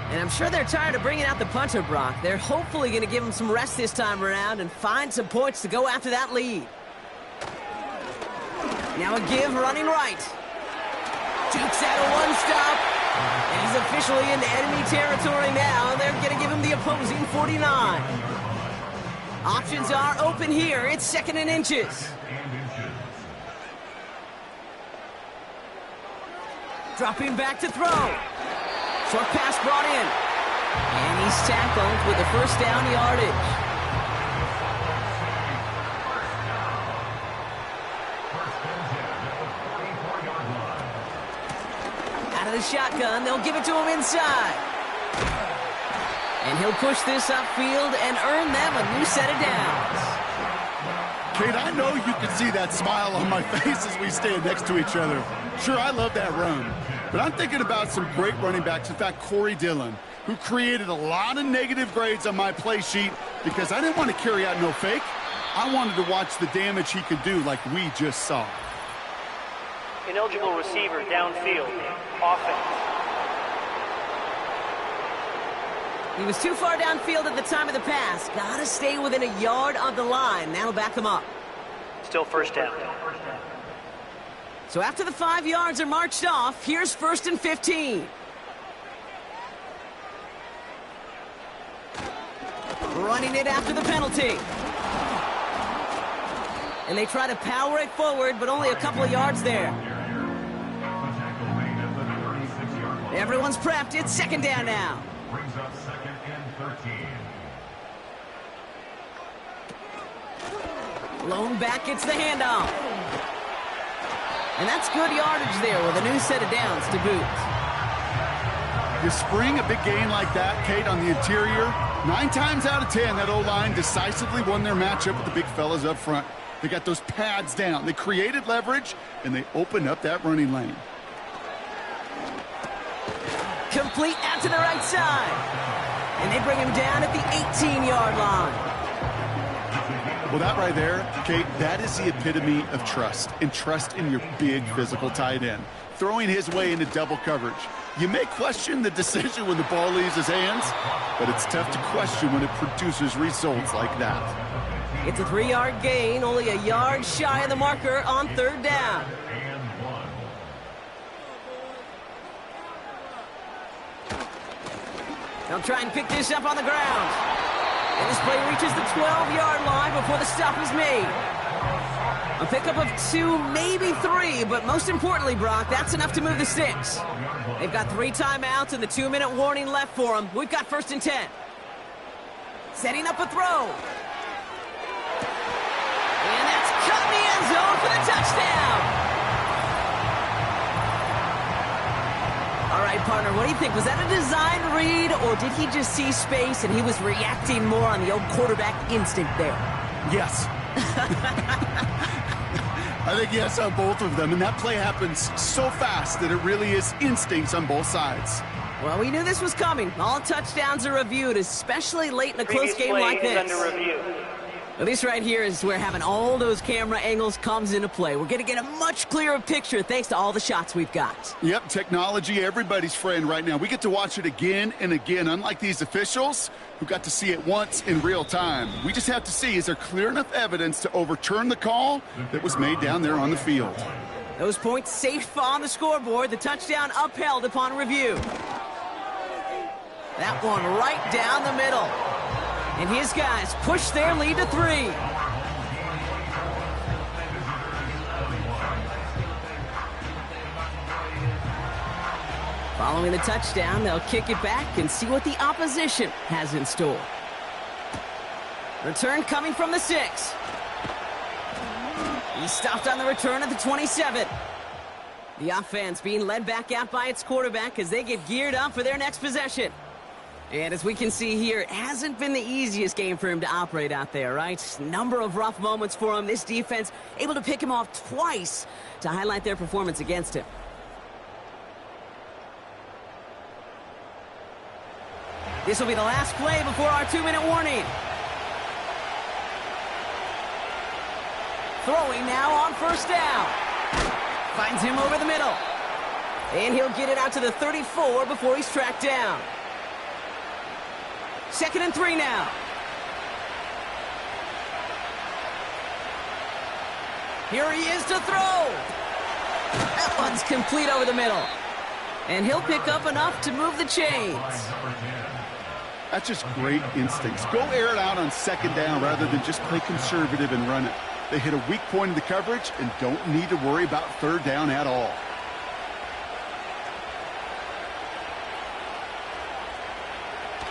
And I'm sure they're tired of bringing out the punter, Brock. They're hopefully going to give him some rest this time around and find some points to go after that lead. Now a give running right. Jukes out a one-stop. And he's officially into enemy territory now. They're going to give him the opposing 49. Options are open here. It's 2nd and inches. Dropping back to throw. Short pass brought in. And he's tackled with the 1st down yardage. Out of the shotgun, they'll give it to him inside. And he'll push this upfield and earn them a new set of downs. Kate, I know you can see that smile on my face as we stand next to each other. Sure, I love that run. But I'm thinking about some great running backs. In fact, Corey Dillon, who created a lot of negative grades on my play sheet because I didn't want to carry out no fake. I wanted to watch the damage he could do like we just saw. Ineligible receiver downfield. Offense. He was too far downfield at the time of the pass. Got to stay within a yard of the line. That'll back him up. Still 1st down. So after the 5 yards are marched off, here's 1st and 15. Running it after the penalty. And they try to power it forward, but only a couple of yards there. Everyone's prepped. It's 2nd down now. Brings up 2nd and 13. Lone back gets the handoff. And that's good yardage there with a new set of downs to boot. You spring a big gain like that, Kate, on the interior, 9 times out of 10, that O-line decisively won their matchup with the big fellas up front. They got those pads down. They created leverage, and they opened up that running lane. Complete out to the right side. And they bring him down at the 18-yard line. Well, that right there, Kate, that is the epitome of trust, and trust in your big physical tight end. Throwing his way into double coverage. You may question the decision when the ball leaves his hands, but it's tough to question when it produces results like that. It's a 3-yard gain, only a yard shy of the marker on 3rd down. They'll try and pick this up on the ground. And this play reaches the 12-yard line before the stop is made. A pickup of 2, maybe 3, but most importantly, Brock, that's enough to move the sticks. They've got 3 timeouts and the 2-minute warning left for them. We've got 1st and 10. Setting up a throw. And that's caught in the end zone for the touchdown. All right, partner, what do you think? Was that a design read, or did he just see space and he was reacting more on the old quarterback instinct there? Yes. I think yes on both of them, and that play happens so fast that it really is instincts on both sides. Well, we knew this was coming. All touchdowns are reviewed, especially late in a close game like this. Under review. Well, this right here is where having all those camera angles comes into play. We're going to get a much clearer picture thanks to all the shots we've got. Yep, technology, everybody's friend right now. We get to watch it again and again, unlike these officials who got to see it once in real time. We just have to see, is there clear enough evidence to overturn the call that was made down there on the field? Those points safe on the scoreboard. The touchdown upheld upon review. That one right down the middle. And his guys push their lead to 3. Following the touchdown, they'll kick it back and see what the opposition has in store. Return coming from the 6. He stopped on the return at the 27. The offense being led back out by its quarterback as they get geared up for their next possession. And as we can see here, it hasn't been the easiest game for him to operate out there, right? Number of rough moments for him. This defense able to pick him off twice to highlight their performance against him. This will be the last play before our 2-minute warning. Throwing now on 1st down. Finds him over the middle. And he'll get it out to the 34 before he's tracked down. 2nd and 3 now. Here he is to throw. That one's complete over the middle. And he'll pick up enough to move the chains. That's just great instincts. Go air it out on 2nd down rather than just play conservative and run it. They hit a weak point in the coverage and don't need to worry about 3rd down at all.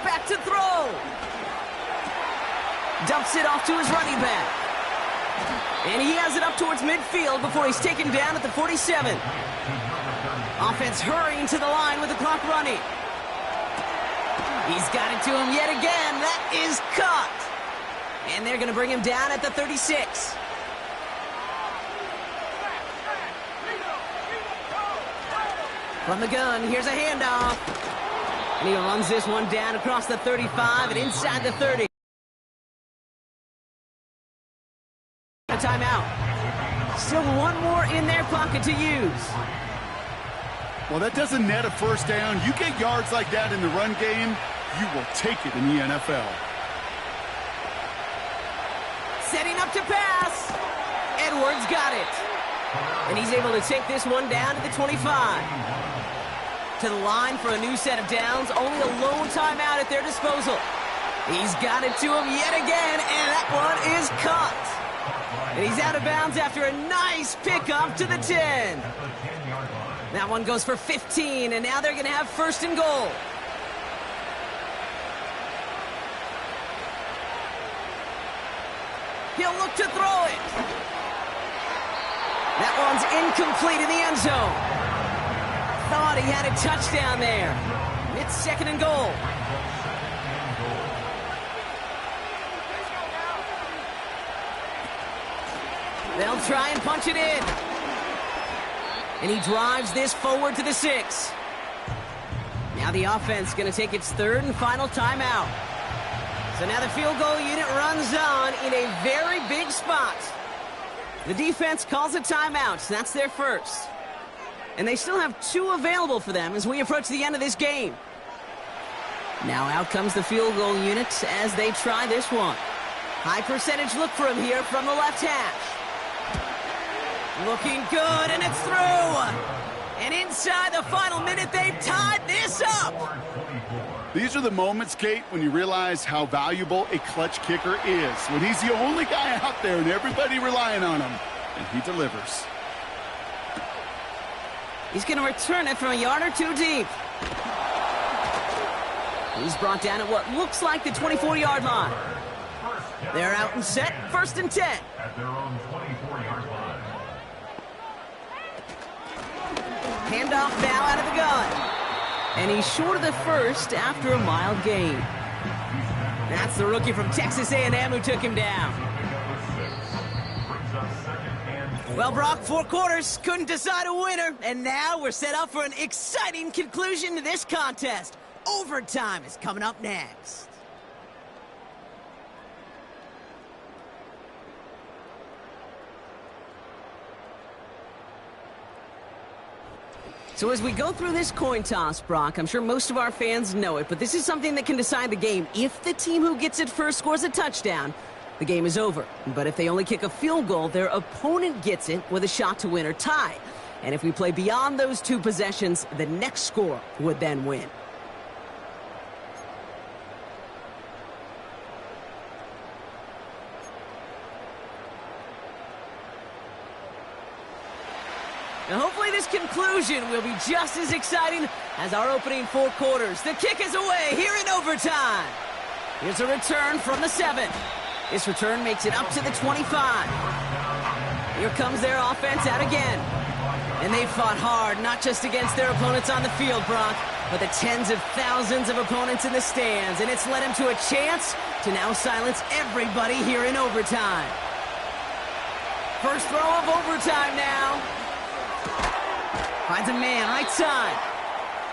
Back to throw. Dumps it off to his running back. And he has it up towards midfield before he's taken down at the 47. Offense hurrying to the line with the clock running. He's got it to him yet again. That is caught. And they're going to bring him down at the 36. From the gun, here's a handoff. And he runs this one down across the 35 and inside the 30. A timeout. Still one more in their pocket to use. Well, that doesn't net a 1st down. You get yards like that in the run game, you will take it in the NFL. Setting up to pass. Edwards got it. And he's able to take this one down to the 25. To the line for a new set of downs. Only a lone timeout at their disposal. He's got it to him yet again, and that one is caught. And he's out of bounds after a nice pickup to the 10. That one goes for 15, and now they're going to have 1st and goal. He'll look to throw it. That one's incomplete in the end zone. Thought he had a touchdown there. It's It's 2nd and goal. They'll try and punch it in. And he drives this forward to the 6. Now the offense going to take its 3rd and final timeout. So now the field goal unit runs on in a very big spot. The defense calls a timeout. That's their first. And they still have 2 available for them as we approach the end of this game. Now out comes the field goal unit as they try this one. High percentage look for him here from the left hash. Looking good, and it's through. And inside the final minute, they've tied this up. These are the moments, Kate, when you realize how valuable a clutch kicker is. When he's the only guy out there and everybody relying on him. And he delivers. He's going to return it from a yard or 2 deep. He's brought down at what looks like the 24-yard line. They're out and set, 1st and 10. At their own 24-yard line. Handoff now out of the gun. And he's short of the first after a mild gain. That's the rookie from Texas A&M who took him down. Well, Brock, 4 quarters, couldn't decide a winner. And now we're set up for an exciting conclusion to this contest. Overtime is coming up next. So as we go through this coin toss, Brock, I'm sure most of our fans know it, but this is something that can decide the game. If the team who gets it first scores a touchdown, the game is over. But if they only kick a field goal, their opponent gets it with a shot to win or tie. And if we play beyond those 2 possessions, the next score would then win. Now hopefully this conclusion will be just as exciting as our opening 4 quarters. The kick is away here in overtime. Here's a return from the 7. This return makes it up to the 25. Here comes their offense out again. And they fought hard, not just against their opponents on the field, Brock, but the tens of thousands of opponents in the stands. And it's led them to a chance to now silence everybody here in overtime. First throw of overtime now. Finds a man, right side.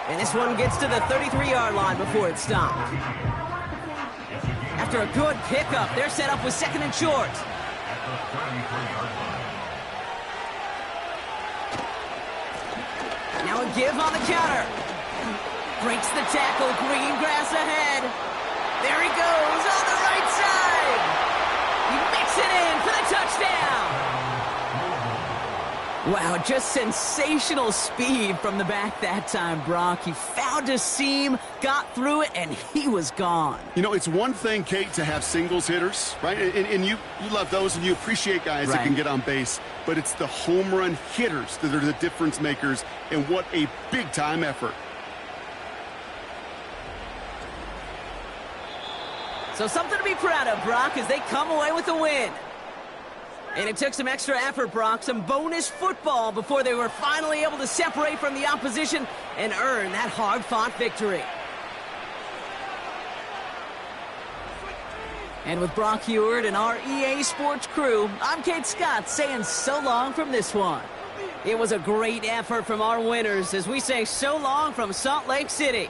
And this one gets to the 33-yard line before it's stopped. After a good pickup, they're set up with 2nd and short. Now a give on the counter. Breaks the tackle, green grass ahead. There he goes on the right side. He makes it in for the touchdown. Wow, just sensational speed from the back that time, Brock. He found a seam, got through it, and he was gone. You know, it's one thing, Kate, to have singles hitters, right? And you love those, and you appreciate guys that can get on base. But it's the home run hitters that are the difference makers, and what a big-time effort. So something to be proud of, Brock, as they come away with a win. And it took some extra effort, Brock, some bonus football before they were finally able to separate from the opposition and earn that hard-fought victory. And with Brock Heward and our EA Sports crew, I'm Kate Scott saying so long from this one. It was a great effort from our winners as we say so long from Salt Lake City.